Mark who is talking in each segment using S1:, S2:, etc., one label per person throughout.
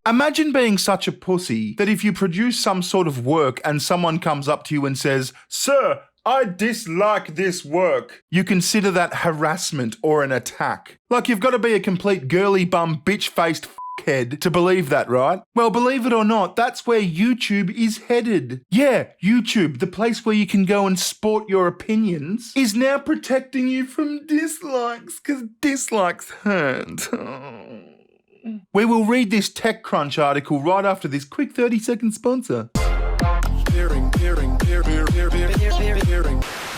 S1: Imagine being such a pussy that if you produce some sort of work and someone comes up to you and says, "Sir, I dislike this work," you consider that harassment or an attack. Like you've got to be a complete girly bum bitch-faced head to believe that, right? Well, believe it or not, that's where YouTube is headed. Yeah, YouTube, the place where you can go and sport your opinions, is now protecting you from dislikes, because dislikes hurt. We will read this TechCrunch article right after this quick 30-second sponsor.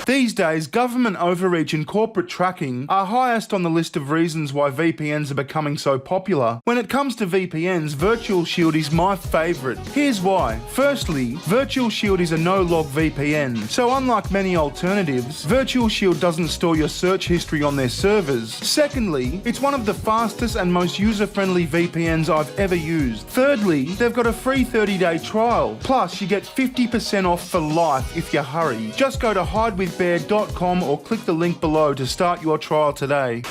S1: These days, government overreach and corporate tracking are highest on the list of reasons why VPNs are becoming so popular. When it comes to VPNs, VirtualShield is my favourite. Here's why. Firstly, VirtualShield is a no-log VPN, so unlike many alternatives, VirtualShield doesn't store your search history on their servers. Secondly, it's one of the fastest and most user-friendly VPNs I've ever used. Thirdly, they've got a free 30-day trial. Plus, you get 50% off for life if you hurry. Just go to bearing.australia or click the link below to start your trial today.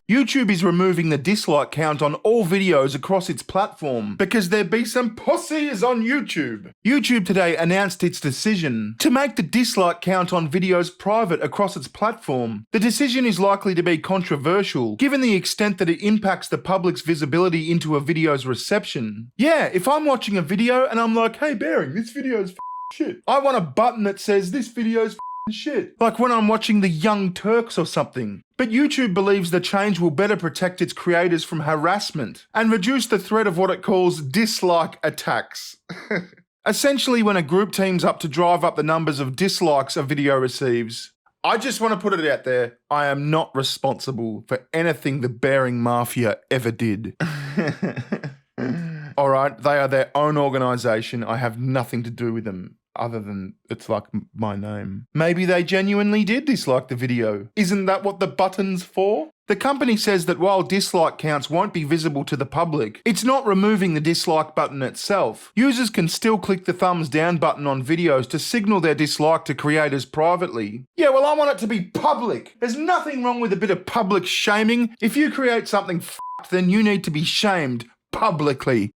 S1: YouTube is removing the dislike count on all videos across its platform because there be some pussies on YouTube. YouTube today announced its decision to make the dislike count on videos private across its platform. The decision is likely to be controversial given the extent that it impacts the public's visibility into a video's reception. Yeah, if I'm watching a video and I'm like, "Hey Bearing, this video's shit," I want a button that says this video's shit, like when I'm watching the Young Turks or something. But YouTube believes the change will better protect its creators from harassment and reduce the threat of what it calls dislike attacks. Essentially, when a group teams up to drive up the numbers of dislikes a video receives. I just want to put it out there, I am not responsible for anything the Bearing Mafia ever did. Alright, they are their own organisation, I have nothing to do with them. Other than it's like my name. Maybe they genuinely did dislike the video. Isn't that what the button's for? The company says that while dislike counts won't be visible to the public, it's not removing the dislike button itself. Users can still click the thumbs down button on videos to signal their dislike to creators privately. Yeah, well, I want it to be public. There's nothing wrong with a bit of public shaming. If you create something f***ed, then you need to be shamed publicly.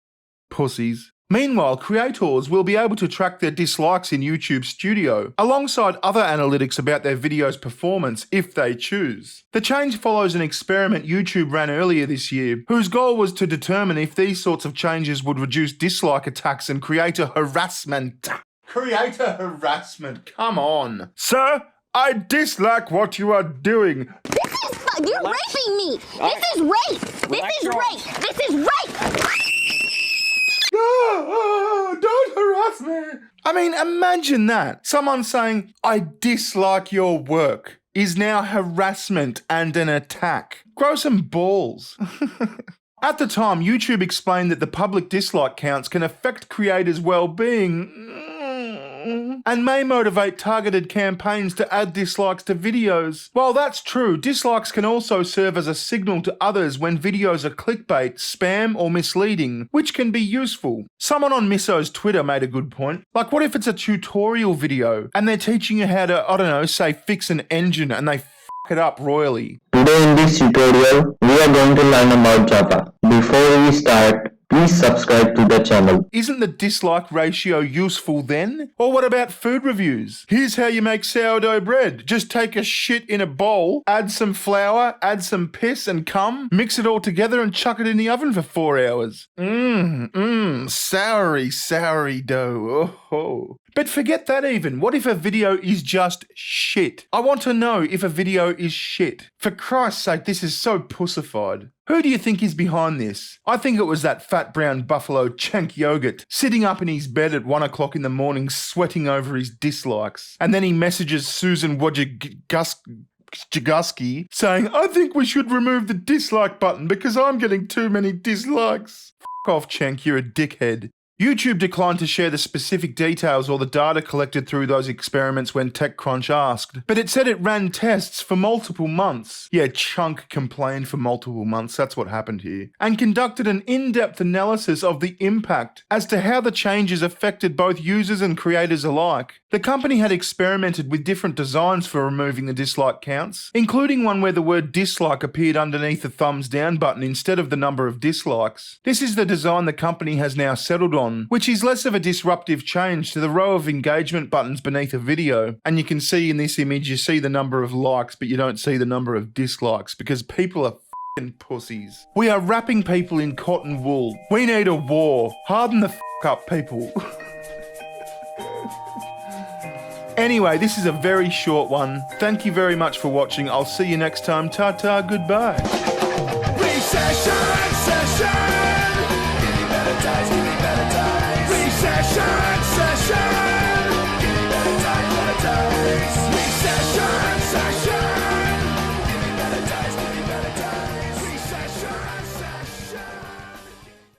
S1: Pussies. Meanwhile, creators will be able to track their dislikes in YouTube Studio, alongside other analytics about their video's performance if they choose. The change follows an experiment YouTube ran earlier this year, whose goal was to determine if these sorts of changes would reduce dislike attacks and creator harassment. Creator harassment, come on. "Sir, I dislike what you are doing."
S2: You're raping me! This is rape! This is rape! This is rape!
S1: No, don't harass me. I mean, imagine that. Someone saying, "I dislike your work," is now harassment and an attack. Grow some balls. At the time, YouTube explained that the public dislike counts can affect creators' well-being and may motivate targeted campaigns to add dislikes to videos. While that's true, dislikes can also serve as a signal to others when videos are clickbait, spam, or misleading, which can be useful. Someone on Misso's Twitter made a good point. Like, what if it's a tutorial video and they're teaching you how to, I don't know, say fix an engine and they f*** it up royally?
S3: Today in this tutorial, we are going to learn about Java. Before we start, please subscribe to the channel.
S1: Isn't the dislike ratio useful then? Or what about food reviews? Here's how you make sourdough bread. Just take a shit in a bowl, add some flour, add some piss and cum, mix it all together and chuck it in the oven for 4 hours. Soury dough. Oh. But forget that even. What if a video is just shit? I want to know if a video is shit. For Christ's sake, this is so pussified. Who do you think is behind this? I think it was that fat brown buffalo Chunk Yogurt sitting up in his bed at 1 o'clock in the morning sweating over his dislikes. And then he messages Susan Wojcicki saying, "I think we should remove the dislike button because I'm getting too many dislikes." F*** off, Chunk, you're a dickhead. YouTube declined to share the specific details or the data collected through those experiments when TechCrunch asked, but it said it ran tests for multiple months. Yeah, Chunk complained for multiple months, that's what happened here. And conducted an in-depth analysis of the impact as to how the changes affected both users and creators alike. The company had experimented with different designs for removing the dislike counts, including one where the word dislike appeared underneath the thumbs down button instead of the number of dislikes. This is the design the company has now settled on, which is less of a disruptive change to the row of engagement buttons beneath a video. And you can see in this image, you see the number of likes, but you don't see the number of dislikes because people are f***ing pussies. We are wrapping people in cotton wool. We need a war. Harden the f*** up, people. Anyway, this is a very short one. Thank you very much for watching. I'll see you next time. Ta-ta, goodbye.
S4: Recession!